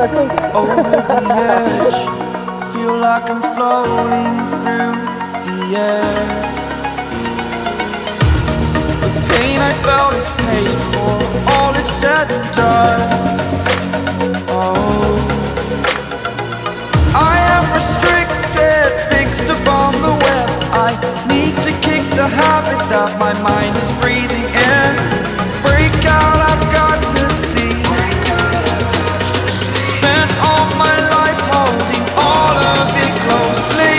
over the edge. Feel like I'm floating through the air. The pain I felt is paid for, all is said and done. Oh, I am restricted, fixed upon the web. I need to kick the habit that my mind is breathing in. Break out, I've got to see. Spent all my life holding all of it closely.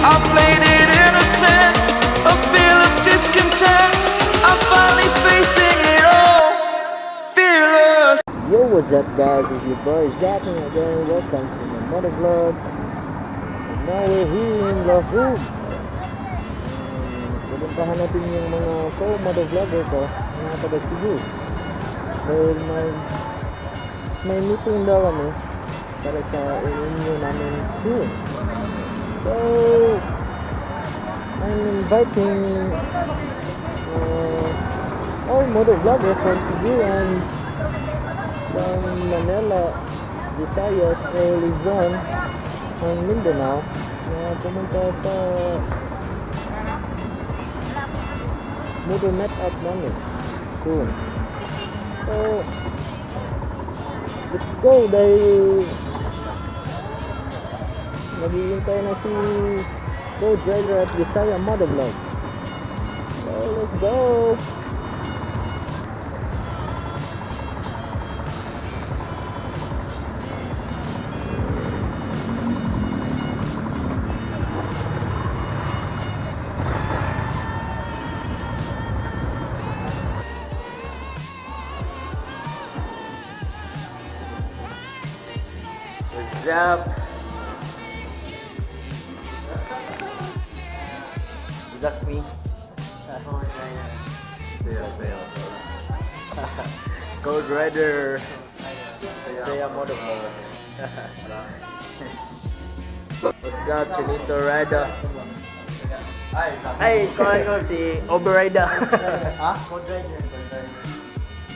I played it innocent, a feel of discontent. I'm finally facing it all, fearless. Yo, what's up guys, it's your boy Zach and again, welcome to my motovlog. And now we're here in Cebu. Pupuntahan natin yung mga co-motovlogger ko, mga taga Cebu. Dahil may meeting daw kami para sa reunion namin soon. So, I'm inviting all motovloggers from Cebu and from Manila, Visayas, Luzon, and Mindanao na pumunta sa motor meetup namin soon. So, let's go dahil naghihintay na si co-driver at Visaya Motovlog. So, let's go! What's up? Is that me? Gold Rider. Saya Motovlog. What's up, Chinito Rider? Ay, kawan ko si Overrider. Ha? Gold Rider.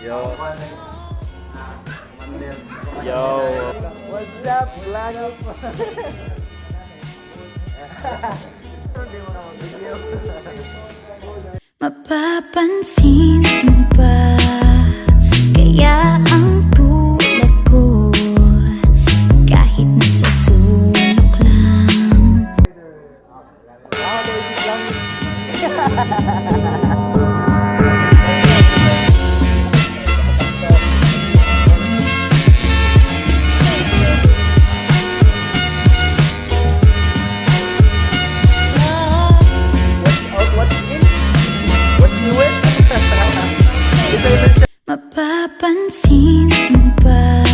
Yo. Yo. What's up, vlog? Mapapansin mo ba kaya ang tulad ko kahit nasa sulok lang? Mapapansin mo ba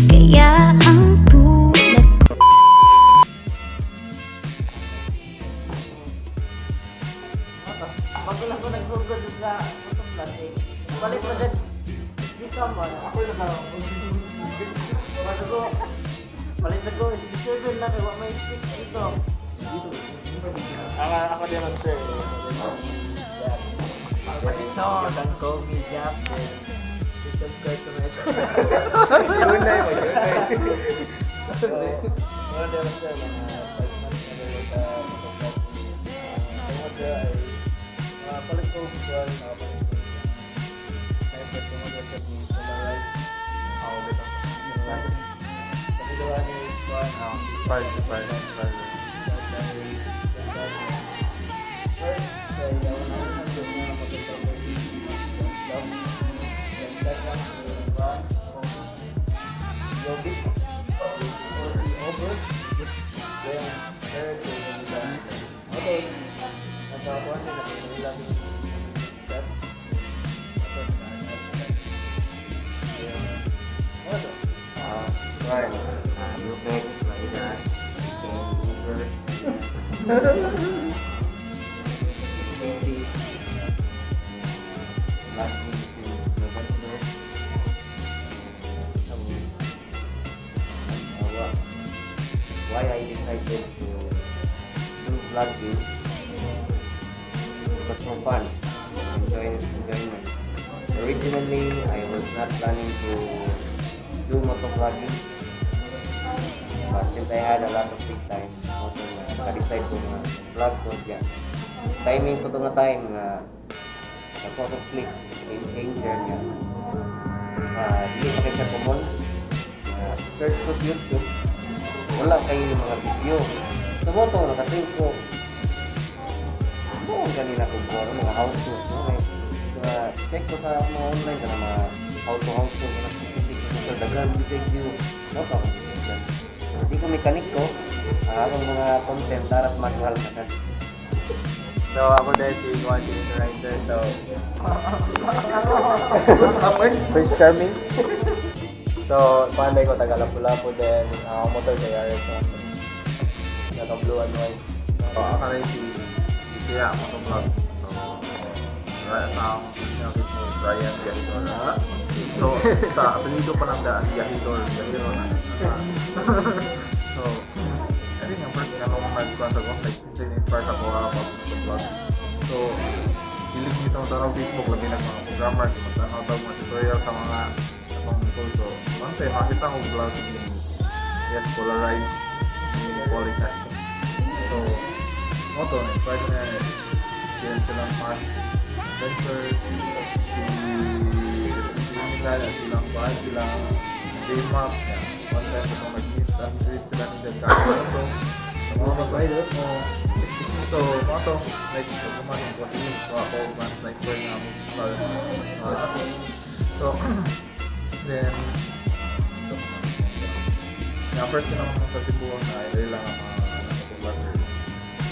kaya ang tulad ko? Magulang ko nagsugod sa kusong plastic. Balik mo dyan. Dito mo. Ako yung balik na ko. Seven na kayo. May stick dito. Ako din ang sir. So, don't call me Jack. Subscribe to my channel. Yun na yun. So, meron din ang sir. Palit ko visual. Kaya pwede mo dyan sa polarized. Ako dito. Kapiliwan is one. First. Right. You back like that. Last week in November. Why I decided to do vlogging? Because for fun, enjoyment. Originally, I was not planning to do motovlogging. But since I had a lot of free time, also naka-decide ko nga vlog ko dyan. Timing ko to nga time nga photo click, game changer niya. Hindi pa kayo siya common. Search ko sa YouTube, wala kayo yung mga video. Sa moto, nakating ko. Ano ang kanina ko po, mga how-to. Check ko sa mga online ka na mga how-to, mga specific na dagan, video. Moto ako dito. Hindi ko mekanik ko, akong mga content, darat manual na ka. So ako din si Juan the writer. So Prince Charming. So panday ko taga Lapu-Lapu din. Ako motor kay Yaris. Naka blue and white. So ako rin si Kaya Motovlog. So sa pinakit ni Brian Yahidor. So sa apelido pa lang daan Yahidor. So I think ang first nga nung nag-plan sa kong like in-inspire ako pag-vlog. So hilig nito sa Facebook labi ng mga programmer, matanaw daw mga tutorial sa mga atong tool. So one time makita ko vlog yung yes polarized yung polycast. So moto na-inspire ko na yan silang mas adventures silang bahay silang game map yan. One time ko mag-miss and visit sila ng Jakarta. So, moto, like, kumain ko din ako, mas like, where nga mo so, then, yung first ko naman sa Cebu na ilay lang ang mga vloggers.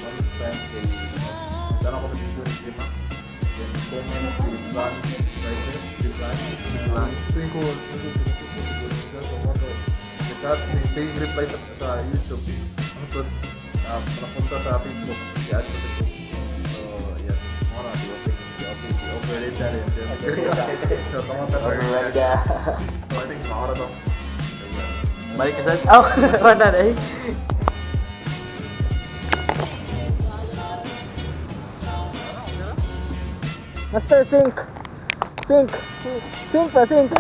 One time, saan ako nag-video ni Prima? Then, comment, si Plan, tuwing ko, so, moto, because they reply sa YouTube, ano to, napunta sa Facebook, i-add sa Facebook. So, yes, mga na, di-operate na rin. So, tumata pa rin. So, I think, makara to. Balik ka sa... Oh! Wala na eh. Master, sync! Sync! Sync pa, sync!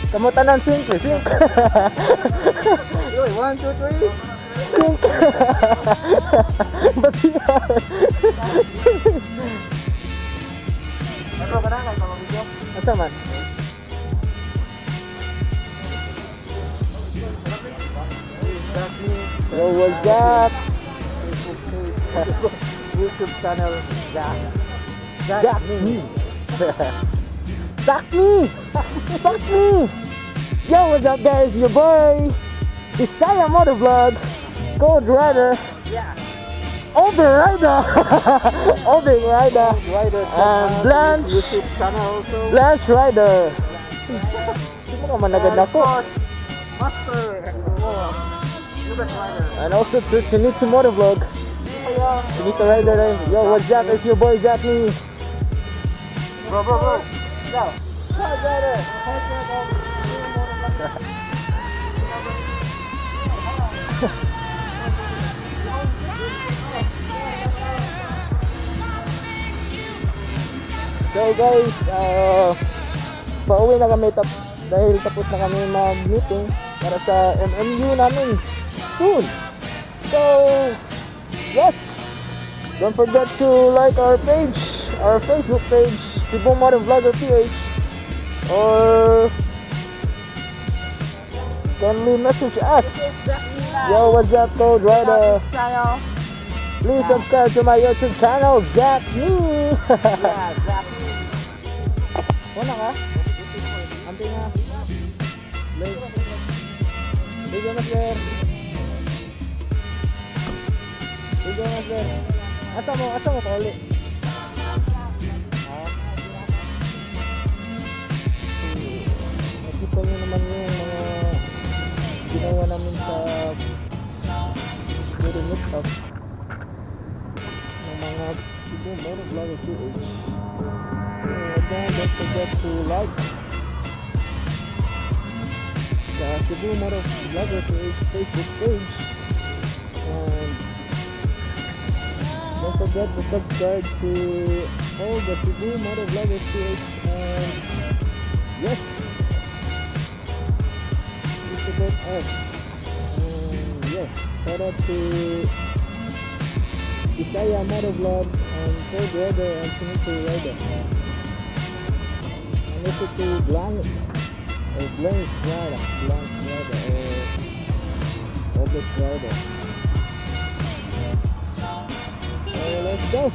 Kamutan ng sync, sync! Uy, 1, 2, 3! Sync! Ba't yan? Ano ba na? Kahit mga video? Asa man? Yo, what's up? YouTube channel, Jack. Jack me! Suck me! Suck me! Yo, what's up guys? Your boy Cebu Motovlog, Code Rider. Yeah. Open Rider. Open Rider. And Blanche. YouTube channel also. Blanche Rider. Sino ka man naganda ko? Master. And also to Chinito Motovlog. Chinito Rider. Yo, what's up? It's your boy Jack me. Bro. Go. Rider. So guys, pauwi na kami dahil tapos na kami mag-meeting para sa MMU namin soon. So, yes, don't forget to like our page, our Facebook page, Cebu Motovlogger PH, or kindly message us. Yo, what's up, Code Rider? Please subscribe to my YouTube channel, Jack Me. Yeah, Jack Me. Wala ka? Ampi nga. Bigyan na sir. Asa mo ka ulit? Nakita nyo naman yung mga ginawa namin sa video meetup ng mga Cebu Motovloggers PH. Again, don't forget to like the Cebu Motovloggers PH Facebook page, and Don't forget to subscribe to all the Cebu Motovloggers page, and yes, please support us. And yes, shout out to Isaya Motovlog and Cold Weather and Peninsula Rider. And also to Blank Rider, or August Rider. So let's go!